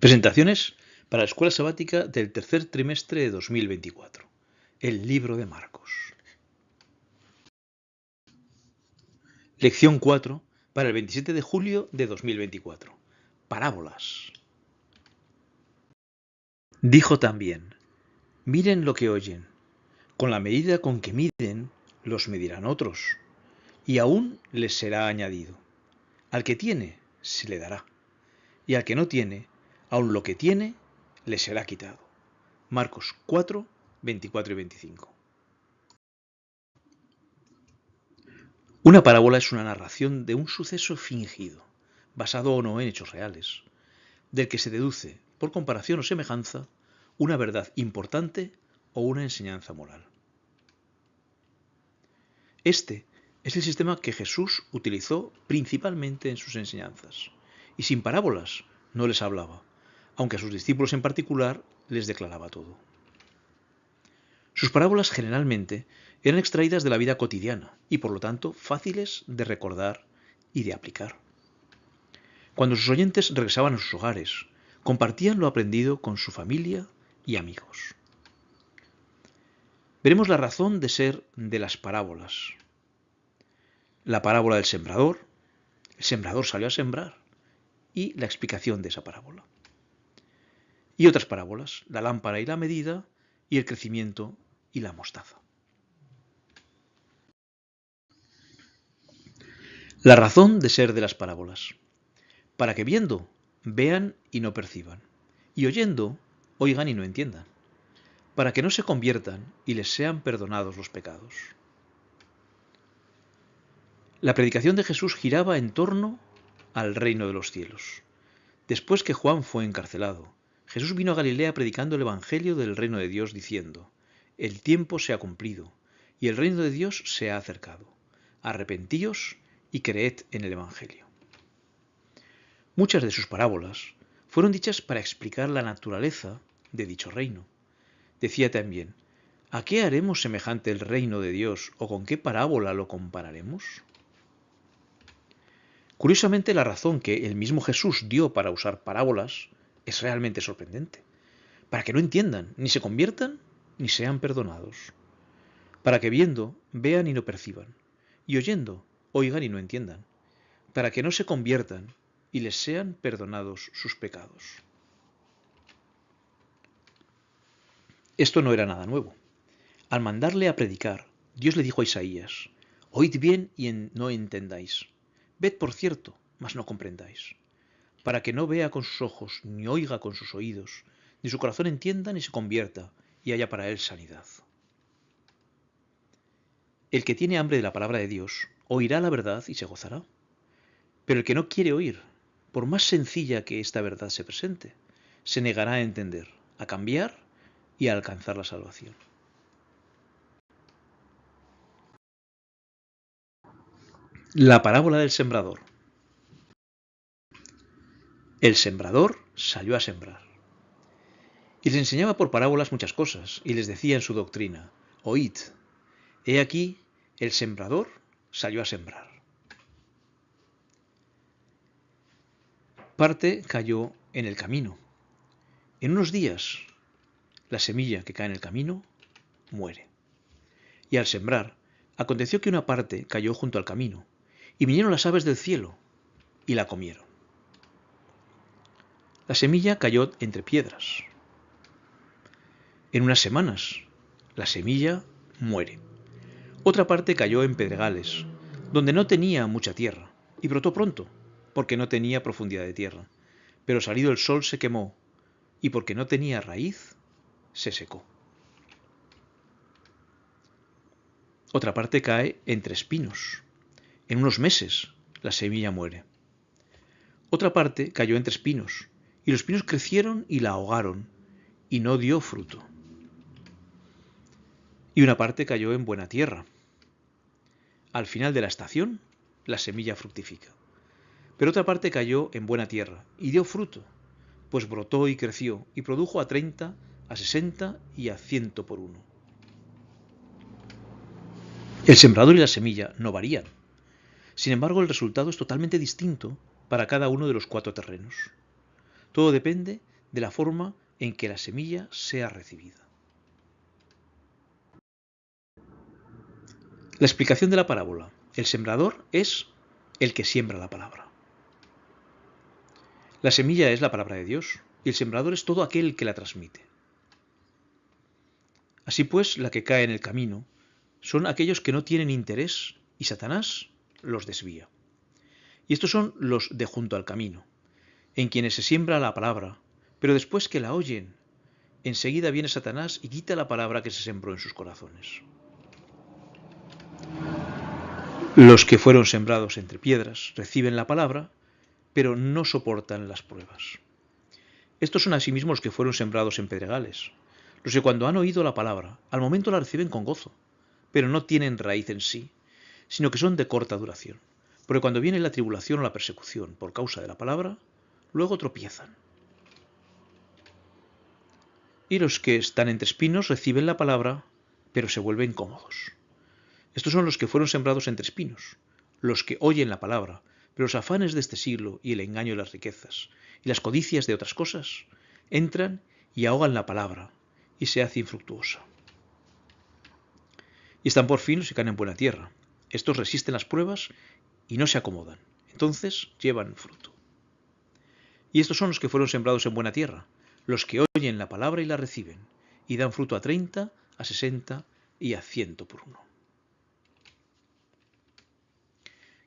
Presentaciones para la Escuela Sabática del tercer trimestre de 2024. El libro de Marcos. Lección 4 para el 27 de julio de 2024. Parábolas. Dijo también: miren lo que oyen. Con la medida con que miden, los medirán otros, y aún les será añadido. Al que tiene, se le dará, y al que no tiene, aun lo que tiene, le será quitado. Marcos 4, 24 y 25. Una parábola es una narración de un suceso fingido, basado o no en hechos reales, del que se deduce, por comparación o semejanza, una verdad importante o una enseñanza moral. Este es el sistema que Jesús utilizó principalmente en sus enseñanzas, y sin parábolas no les hablaba, aunque a sus discípulos en particular les declaraba todo. Sus parábolas generalmente eran extraídas de la vida cotidiana y por lo tanto fáciles de recordar y de aplicar. Cuando sus oyentes regresaban a sus hogares, compartían lo aprendido con su familia y amigos. Veremos la razón de ser de las parábolas. La parábola del sembrador, el sembrador salió a sembrar, y la explicación de esa parábola. Y otras parábolas, la lámpara y la medida, y el crecimiento y la mostaza. La razón de ser de las parábolas: para que viendo, vean y no perciban, y oyendo, oigan y no entiendan, para que no se conviertan y les sean perdonados los pecados. La predicación de Jesús giraba en torno al reino de los cielos. Después que Juan fue encarcelado, Jesús vino a Galilea predicando el evangelio del reino de Dios, diciendo: el tiempo se ha cumplido y el reino de Dios se ha acercado. Arrepentíos y creed en el evangelio. Muchas de sus parábolas fueron dichas para explicar la naturaleza de dicho reino. Decía también: ¿a qué haremos semejante el reino de Dios, o con qué parábola lo compararemos? Curiosamente, la razón que el mismo Jesús dio para usar parábolas es realmente sorprendente: para que no entiendan, ni se conviertan, ni sean perdonados. Para que viendo, vean y no perciban, y oyendo, oigan y no entiendan, para que no se conviertan y les sean perdonados sus pecados. Esto no era nada nuevo. Al mandarle a predicar, Dios le dijo a Isaías: oíd bien y no entendáis. Ved por cierto, mas no comprendáis. Para que no vea con sus ojos, ni oiga con sus oídos, ni su corazón entienda ni se convierta, y haya para él sanidad. El que tiene hambre de la palabra de Dios, oirá la verdad y se gozará. Pero el que no quiere oír, por más sencilla que esta verdad se presente, se negará a entender, a cambiar y a alcanzar la salvación. La parábola del sembrador. El sembrador salió a sembrar. Y les enseñaba por parábolas muchas cosas, y les decía en su doctrina: oíd, he aquí, el sembrador salió a sembrar. Parte cayó en el camino. En unos días, la semilla que cae en el camino muere. Y al sembrar, aconteció que una parte cayó junto al camino, y vinieron las aves del cielo, y la comieron. La semilla cayó entre piedras. En unas semanas, la semilla muere. Otra parte cayó en pedregales, donde no tenía mucha tierra, y brotó pronto, porque no tenía profundidad de tierra. Pero salido el sol se quemó, y porque no tenía raíz, se secó. Otra parte cae entre espinos. En unos meses, la semilla muere. Otra parte cayó entre espinos, y los espinos crecieron y la ahogaron, y no dio fruto. Y una parte cayó en buena tierra. Al final de la estación, la semilla fructifica. Pero otra parte cayó en buena tierra, y dio fruto, pues brotó y creció, y produjo a 30, a 60 y a 100 por uno. El sembrador y la semilla no varían. Sin embargo, el resultado es totalmente distinto para cada uno de los 4 terrenos. Todo depende de la forma en que la semilla sea recibida. La explicación de la parábola. El sembrador es el que siembra la palabra. La semilla es la palabra de Dios y el sembrador es todo aquel que la transmite. Así pues, la que cae en el camino son aquellos que no tienen interés y Satanás los desvía. Y estos son los de junto al camino, en quienes se siembra la palabra, pero después que la oyen, enseguida viene Satanás y quita la palabra que se sembró en sus corazones. Los que fueron sembrados entre piedras reciben la palabra, pero no soportan las pruebas. Estos son asimismo los que fueron sembrados en pedregales, los que cuando han oído la palabra, al momento la reciben con gozo, pero no tienen raíz en sí, sino que son de corta duración, porque cuando viene la tribulación o la persecución por causa de la palabra, luego tropiezan. Y los que están entre espinos reciben la palabra, pero se vuelven cómodos. Estos son los que fueron sembrados entre espinos, los que oyen la palabra, pero los afanes de este siglo y el engaño de las riquezas y las codicias de otras cosas entran y ahogan la palabra y se hace infructuosa. Y están por fin los que caen en buena tierra. Estos resisten las pruebas y no se acomodan. Entonces llevan fruto. Y estos son los que fueron sembrados en buena tierra, los que oyen la palabra y la reciben, y dan fruto a 30, a 60 y a 100 por uno.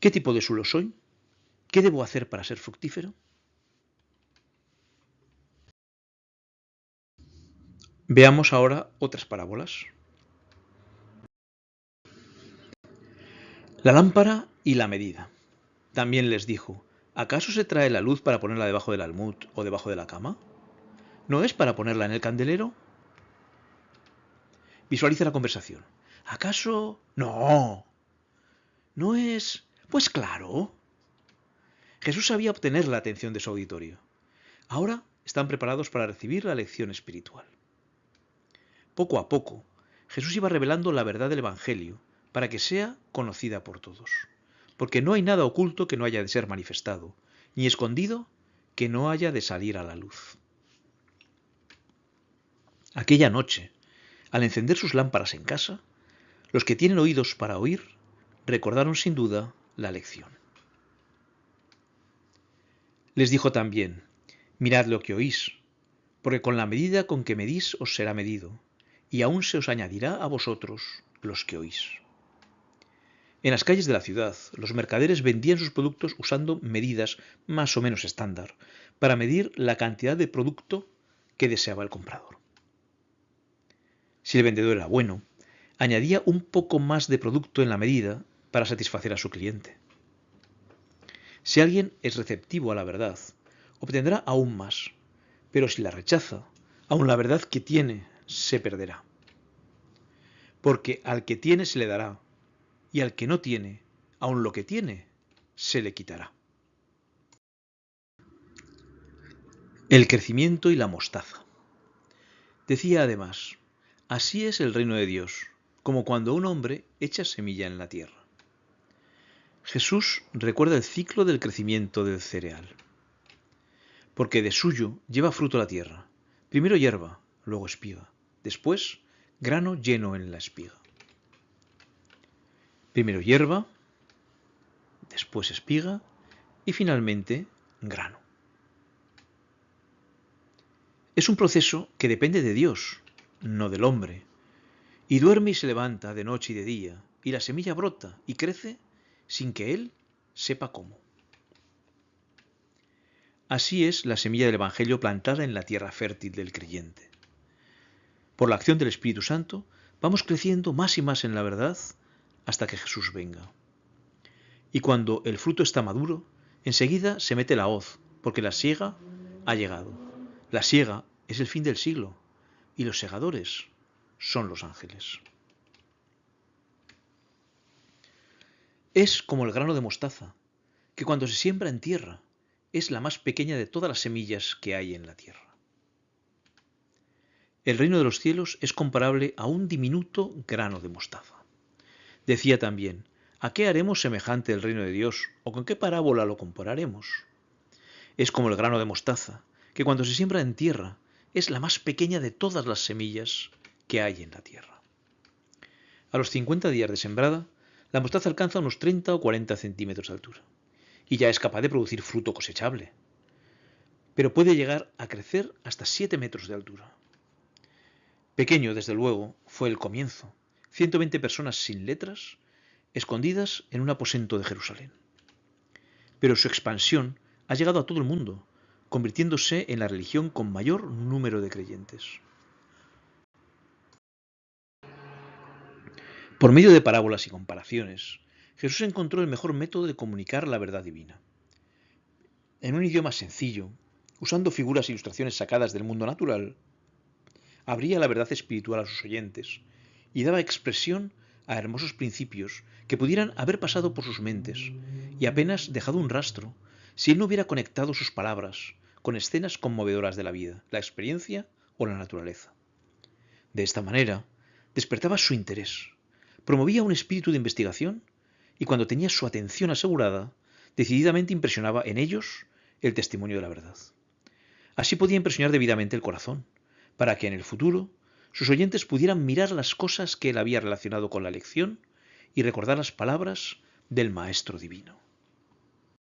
¿Qué tipo de suelo soy? ¿Qué debo hacer para ser fructífero? Veamos ahora otras parábolas. La lámpara y la medida. También les dijo, ¿acaso se trae la luz para ponerla debajo del almud o debajo de la cama? ¿No es para ponerla en el candelero? Visualiza la conversación. ¿Acaso? No. ¿No es? Pues claro. Jesús sabía obtener la atención de su auditorio. Ahora están preparados para recibir la lección espiritual. Poco a poco, Jesús iba revelando la verdad del Evangelio para que sea conocida por todos. Porque no hay nada oculto que no haya de ser manifestado, ni escondido que no haya de salir a la luz. Aquella noche, al encender sus lámparas en casa, los que tienen oídos para oír recordaron sin duda la lección. Les dijo también, mirad lo que oís, porque con la medida con que medís os será medido, y aún se os añadirá a vosotros los que oís. En las calles de la ciudad, los mercaderes vendían sus productos usando medidas más o menos estándar, para medir la cantidad de producto que deseaba el comprador. Si el vendedor era bueno, añadía un poco más de producto en la medida para satisfacer a su cliente. Si alguien es receptivo a la verdad, obtendrá aún más, pero si la rechaza, aún la verdad que tiene se perderá. Porque al que tiene se le dará, y al que no tiene, aún lo que tiene, se le quitará. El crecimiento y la mostaza. Decía además, así es el reino de Dios, como cuando un hombre echa semilla en la tierra. Jesús recuerda el ciclo del crecimiento del cereal. Porque de suyo lleva fruto la tierra, primero hierba, luego espiga, después grano lleno en la espiga. Primero hierba, después espiga y finalmente grano. Es un proceso que depende de Dios, no del hombre, y duerme y se levanta de noche y de día, y la semilla brota y crece sin que él sepa cómo. Así es la semilla del Evangelio plantada en la tierra fértil del creyente. Por la acción del Espíritu Santo, vamos creciendo más y más en la verdad hasta que Jesús venga. Y cuando el fruto está maduro, enseguida se mete la hoz, porque la siega ha llegado. La siega es el fin del siglo, y los segadores son los ángeles. Es como el grano de mostaza, que cuando se siembra en tierra, es la más pequeña de todas las semillas que hay en la tierra. El reino de los cielos es comparable a un diminuto grano de mostaza. Decía también, ¿a qué haremos semejante el reino de Dios? ¿O con qué parábola lo compararemos? Es como el grano de mostaza, que cuando se siembra en tierra es la más pequeña de todas las semillas que hay en la tierra. A los 50 días de sembrada, la mostaza alcanza unos 30 o 40 centímetros de altura y ya es capaz de producir fruto cosechable, pero puede llegar a crecer hasta 7 metros de altura. Pequeño, desde luego, fue el comienzo. 120 personas sin letras, escondidas en un aposento de Jerusalén. Pero su expansión ha llegado a todo el mundo, convirtiéndose en la religión con mayor número de creyentes. Por medio de parábolas y comparaciones, Jesús encontró el mejor método de comunicar la verdad divina. En un idioma sencillo, usando figuras e ilustraciones sacadas del mundo natural, abría la verdad espiritual a sus oyentes y daba expresión a hermosos principios que pudieran haber pasado por sus mentes y apenas dejado un rastro si él no hubiera conectado sus palabras con escenas conmovedoras de la vida, la experiencia o la naturaleza. De esta manera, despertaba su interés, promovía un espíritu de investigación y cuando tenía su atención asegurada, decididamente impresionaba en ellos el testimonio de la verdad. Así podía impresionar debidamente el corazón, para que en el futuro sus oyentes pudieran mirar las cosas que él había relacionado con la lección y recordar las palabras del Maestro Divino.